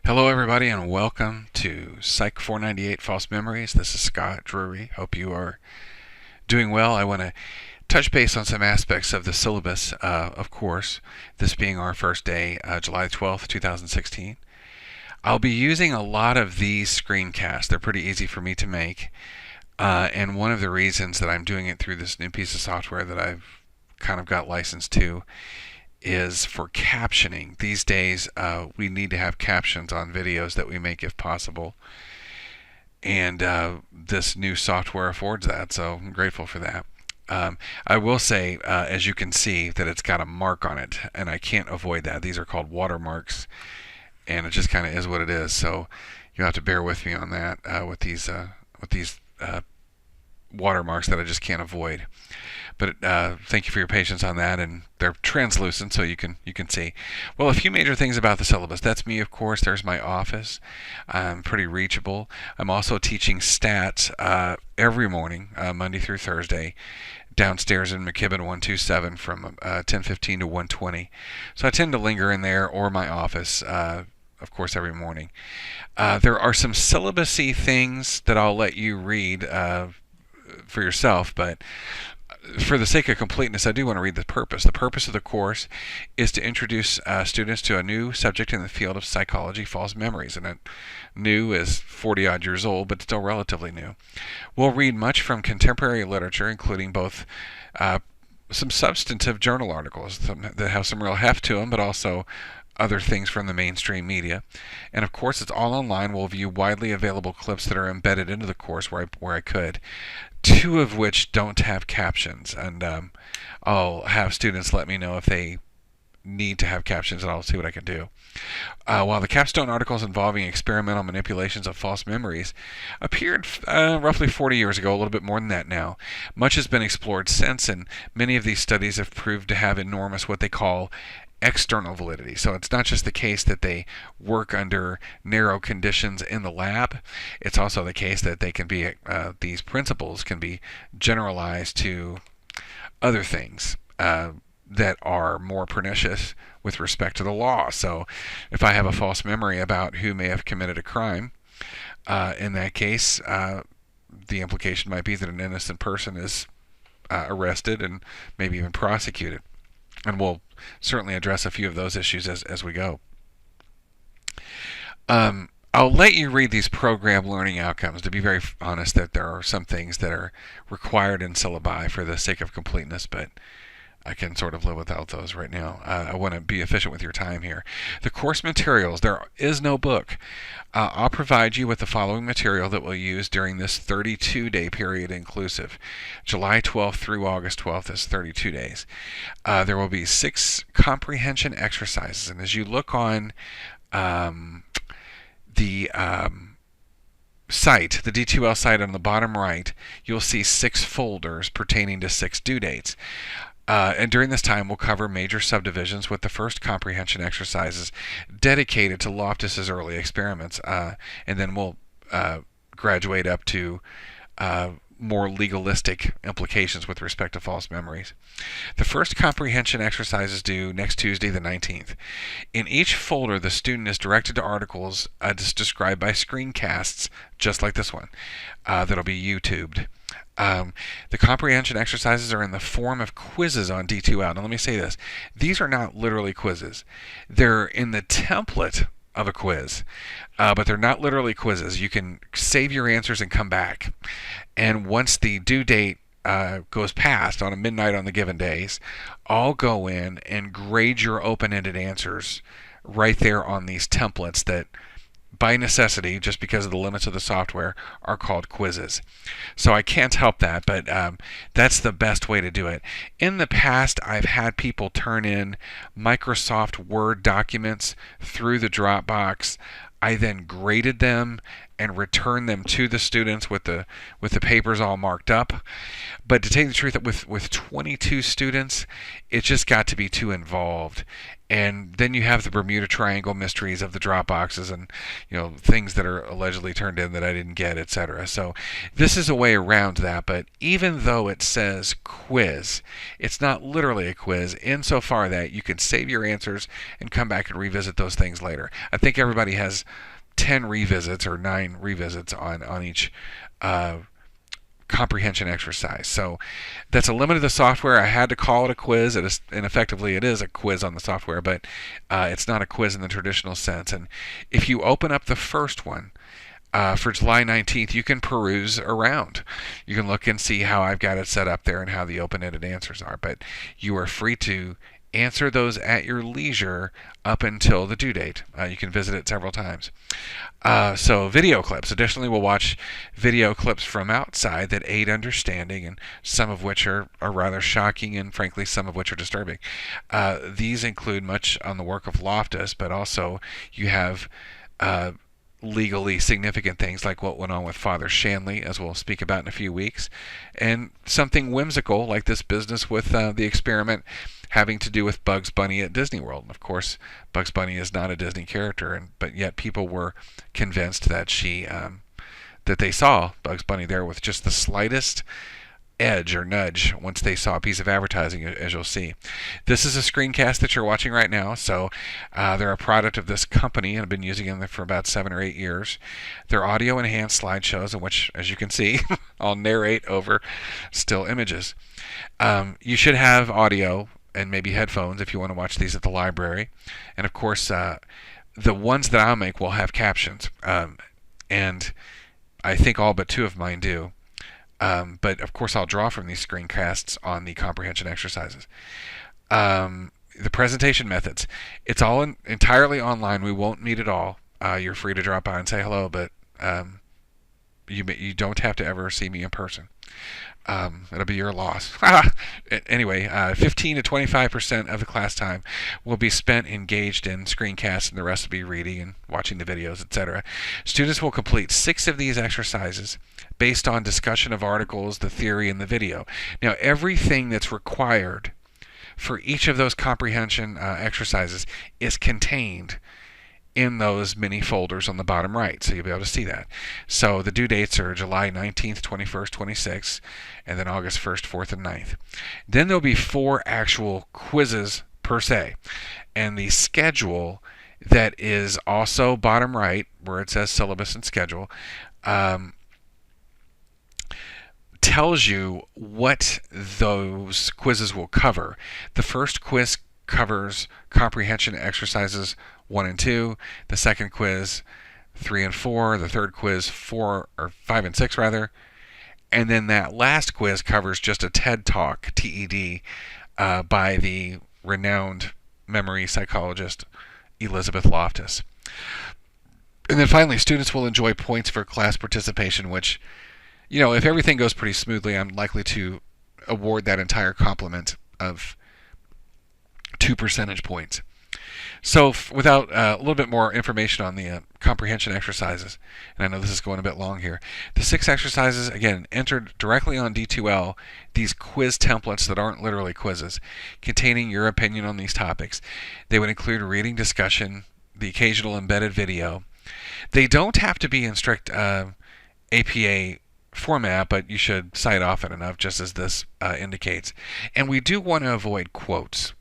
Hello, everybody, and welcome to Psych 498 False Memories. This is Scott Drury. Hope you are doing well. I want to touch base on some aspects of the syllabus, of course, this being our first day, July 12th, 2016. I'll be using a lot of these screencasts. They're pretty easy for me to make, and one of the reasons that I'm doing it through this new piece of software that I've kind of got licensed to is for captioning. These days, we need to have captions on videos that we make if possible. And this new software affords that, so I'm grateful for that. I will say, as you can see, that it's got a mark on it, and I can't avoid that. These are called watermarks, and it just kind of is what it is. So you'll have to bear with me on that with these watermarks that I just can't avoid. But thank you for your patience on that, and they're translucent so you can see. Well, a few major things about the syllabus. That's me, of course. There's my office. I'm pretty reachable. I'm also teaching stats every morning, Monday through Thursday, downstairs in McKibben 127 from 10:15 to 1:20. So I tend to linger in there or my office, of course, every morning. There are some syllabus-y things that I'll let you read for yourself, but for the sake of completeness, I do want to read the purpose. The purpose of the course is to introduce students to a new subject in the field of psychology, false memories. And new is 40-odd years old, but still relatively new. We'll read much from contemporary literature, including both some substantive journal articles that have some real heft to them, but also other things from the mainstream media. And of course, it's all online. We'll view widely available clips that are embedded into the course where I could. Two of which don't have captions, and I'll have students let me know if they need to have captions, and I'll see what I can do. While the capstone articles involving experimental manipulations of false memories appeared roughly 40 years ago, a little bit more than that now, much has been explored since, and many of these studies have proved to have enormous what they call external validity. So it's not just the case that they work under narrow conditions in the lab. It's also the case that they can be these principles can be generalized to other things that are more pernicious with respect to the law. So if I have a false memory about who may have committed a crime, in that case, the implication might be that an innocent person is arrested and maybe even prosecuted. And we'll certainly address a few of those issues as we go. I'll let you read these program learning outcomes. To be very honest, that there are some things that are required in syllabi for the sake of completeness, but I can sort of live without those right now. I want to be efficient with your time here. The course materials, there is no book. I'll provide you with the following material that we'll use during this 32-day period inclusive. July 12th through August 12th is 32 days. There will be 6 comprehension exercises, and as you look on the site, the D2L site on the bottom right, you'll see 6 folders pertaining to 6 due dates. And during this time, we'll cover major subdivisions with the first comprehension exercises dedicated to Loftus's early experiments. And then we'll graduate up to more legalistic implications with respect to false memories. The first comprehension exercise is due next Tuesday, the 19th. In each folder, the student is directed to articles described by screencasts, just like this one, that'll be YouTubed. The comprehension exercises are in the form of quizzes on D2L. Now let me say this. These are not literally quizzes. They're in the template of a quiz, but they're not literally quizzes. You can save your answers and come back. And once the due date goes past on a midnight on the given days, I'll go in and grade your open-ended answers right there on these templates that by necessity, just because of the limits of the software, are called quizzes. So I can't help that, but that's the best way to do it. In the past, I've had people turn in Microsoft Word documents through the Dropbox. I then graded them and returned them to the students with the papers all marked up. But to tell you the truth, with 22 students, it just got to be too involved. And then you have the Bermuda Triangle mysteries of the drop boxes, and things that are allegedly turned in that I didn't get, etc. So this is a way around that. But even though it says quiz, it's not literally a quiz insofar that you can save your answers and come back and revisit those things later. I think everybody has 10 revisits or 9 revisits on each comprehension exercise. So that's a limit of the software. I had to call it a quiz, and effectively it is a quiz on the software, but it's not a quiz in the traditional sense. And if you open up the first one for July 19th, you can peruse around. You can look and see how I've got it set up there and how the open-ended answers are. But you are free to answer those at your leisure up until the due date. You can visit it several times. So video clips. Additionally, we'll watch video clips from outside that aid understanding, and some of which are rather shocking, and frankly some of which are disturbing. These include much on the work of Loftus, but also you have legally significant things like what went on with Father Shanley, as we'll speak about in a few weeks, and something whimsical like this business with the experiment having to do with Bugs Bunny at Disney World. And of course, Bugs Bunny is not a Disney character, but yet people were convinced that that they saw Bugs Bunny there with just the slightest edge or nudge once they saw a piece of advertising, as you'll see. This is a screencast that you're watching right now. So they're a product of this company, and I've been using them for about 7 or 8 years. They're audio enhanced slideshows in which, as you can see, I'll narrate over still images. You should have audio and maybe headphones if you want to watch these at the library. And of course, the ones that I'll make will have captions. And I think all but 2 of mine do. But of course, I'll draw from these screencasts on the comprehension exercises. The presentation methods. It's all entirely online. We won't meet at all. You're free to drop by and say hello, but you don't have to ever see me in person. It'll be your loss. Anyway, 15 to 25% of the class time will be spent engaged in screencasts, and the rest will be reading and watching the videos, etc. Students will complete 6 of these exercises based on discussion of articles, the theory, and the video. Now, everything that's required for each of those comprehension exercises is contained in those mini folders on the bottom right, so you'll be able to see that. So the due dates are July 19th, 21st, 26th, and then August 1st, 4th, and 9th. Then there'll be 4 actual quizzes per se, and the schedule that is also bottom right, where it says Syllabus and Schedule, tells you what those quizzes will cover. The first quiz covers comprehension exercises 1 and 2, the second quiz 3 and 4, the third quiz 4 or 5 and 6 rather, and then that last quiz covers just a TED Talk, TED, by the renowned memory psychologist Elizabeth Loftus. And then finally, students will enjoy points for class participation, which, if everything goes pretty smoothly, I'm likely to award that entire complement of 2 percentage points. So without a little bit more information on the comprehension exercises, and I know this is going a bit long here, the 6 exercises, again, entered directly on D2L, these quiz templates that aren't literally quizzes, containing your opinion on these topics. They would include reading, discussion, the occasional embedded video. They don't have to be in strict APA format, but you should cite often enough, just as this indicates. And we do want to avoid quotes.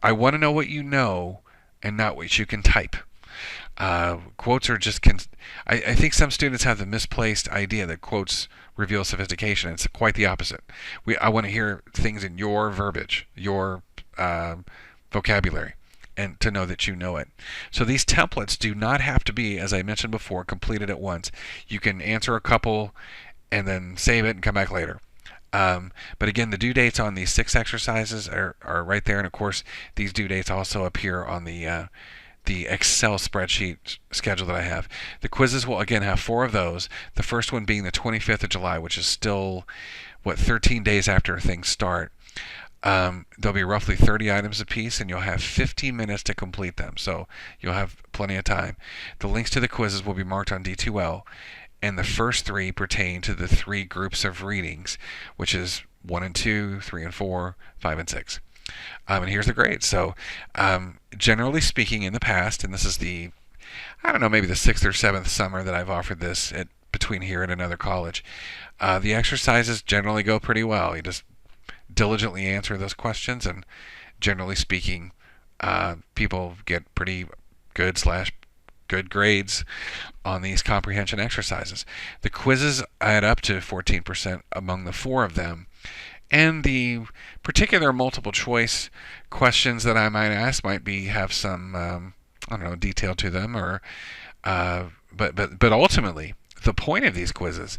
I want to know what you know and not what you can type. Quotes are just... I think some students have the misplaced idea that quotes reveal sophistication. It's quite the opposite. I want to hear things in your verbiage, your vocabulary, and to know that you know it. So these templates do not have to be, as I mentioned before, completed at once. You can answer a couple and then save it and come back later. But again, the due dates on these 6 exercises are right there, and of course these due dates also appear on the Excel spreadsheet schedule that I have. The quizzes will again have 4 of those. The first one being the 25th of July, which is still 13 days after things start. There'll be roughly 30 items apiece, and you'll have 15 minutes to complete them, so you'll have plenty of time. The links to the quizzes will be marked on D2L, and the first 3 pertain to the 3 groups of readings, which is 1 and 2, 3 and 4, 5 and 6. And here's the grade. So, generally speaking, in the past, and this is I don't know, maybe the sixth or seventh summer that I've offered this between here and another college, the exercises generally go pretty well. You just diligently answer those questions, and generally speaking, people get pretty good grades on these comprehension exercises. The quizzes add up to 14% among the four of them, and the particular multiple choice questions that I might ask might have some I don't know, detail to them, or but ultimately the point of these quizzes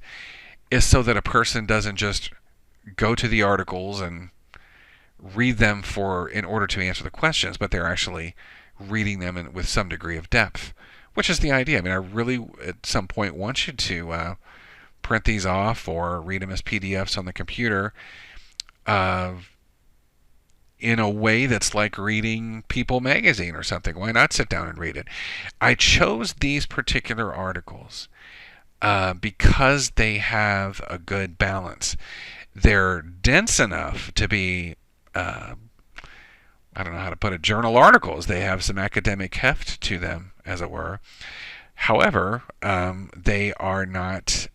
is so that a person doesn't just go to the articles and read them in order to answer the questions, but they're actually reading them with some degree of depth, which is the idea. I mean, I really at some point want you to print these off or read them as PDFs on the computer in a way that's like reading People magazine or something. Why not sit down and read it? I chose these particular articles because they have a good balance. They're dense enough to be, I don't know how to put it, journal articles. They have some academic heft to them, as it were. However, they are not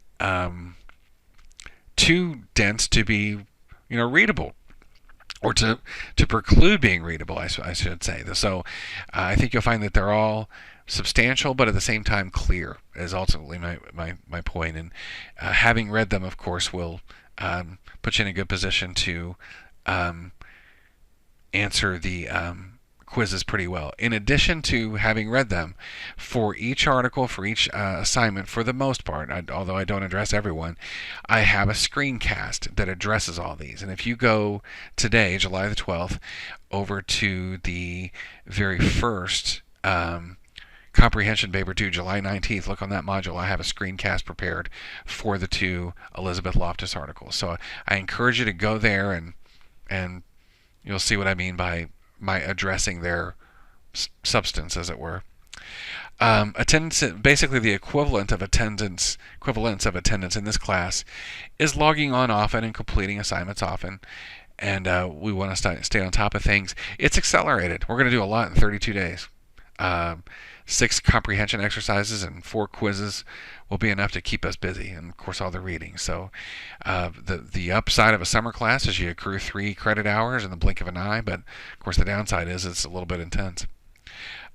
too dense to be, readable, or to preclude being readable, I should say. So I think you'll find that they're all substantial, but at the same time clear, is ultimately my point. And having read them, of course, will put you in a good position to answer the quizzes pretty well. In addition to having read them, for each article, for each assignment, for the most part, although I don't address everyone, I have a screencast that addresses all these. And if you go today, July the 12th, over to the very first comprehension paper due July 19th, look on that module. I have a screencast prepared for the two Elizabeth Loftus articles. So I encourage you to go there, and you'll see what I mean by my addressing their substance, as it were. Attendance, basically the equivalence of attendance in this class, is logging on often and completing assignments often. And we want to stay on top of things. It's accelerated. We're going to do a lot in 32 days. 6 comprehension exercises and 4 quizzes will be enough to keep us busy, and of course all the reading. So the upside of a summer class is you accrue 3 credit hours in the blink of an eye, but of course the downside is it's a little bit intense.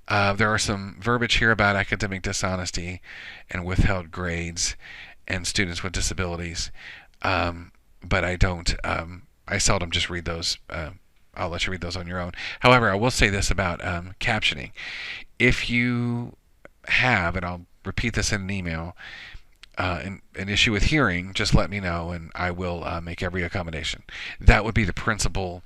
There are some verbiage here about academic dishonesty and withheld grades and students with disabilities, but I seldom just read those. I'll let you read those on your own. However, I will say this about captioning. If you have, and I'll repeat this in an email, an issue with hearing, just let me know, and I will make every accommodation. That would be the principal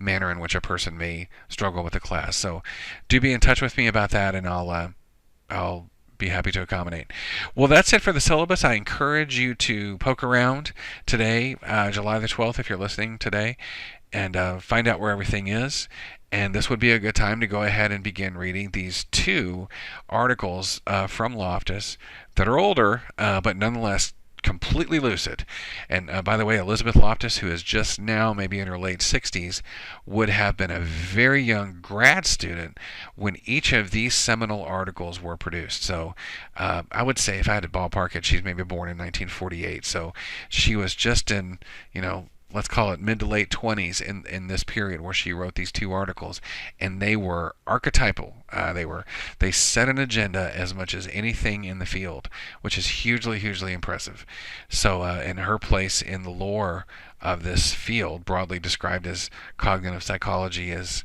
manner in which a person may struggle with the class. So do be in touch with me about that, and I'll be happy to accommodate. Well, that's it for the syllabus. I encourage you to poke around today, July the 12th, if you're listening today, and find out where everything is. And this would be a good time to go ahead and begin reading these 2 articles from Loftus that are older, but nonetheless completely lucid. And by the way, Elizabeth Loftus, who is just now maybe in her late 60s, would have been a very young grad student when each of these seminal articles were produced. So I would say, if I had to ballpark it, she's maybe born in 1948. So she was just in, let's call it mid to late 20s in this period where she wrote these 2 articles, and they were archetypal. They set an agenda as much as anything in the field, which is hugely impressive. So in her place in the lore of this field, broadly described as cognitive psychology, is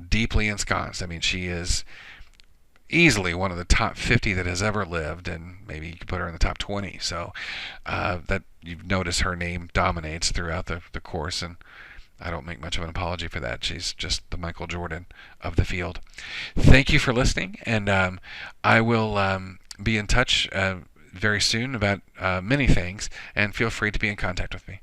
deeply ensconced. I mean, she is easily one of the top 50 that has ever lived, and maybe you could put her in the top 20. So that you've noticed her name dominates throughout the course, and I don't make much of an apology for that. She's just the Michael Jordan of the field. Thank you for listening, and I will be in touch very soon about many things, and feel free to be in contact with me.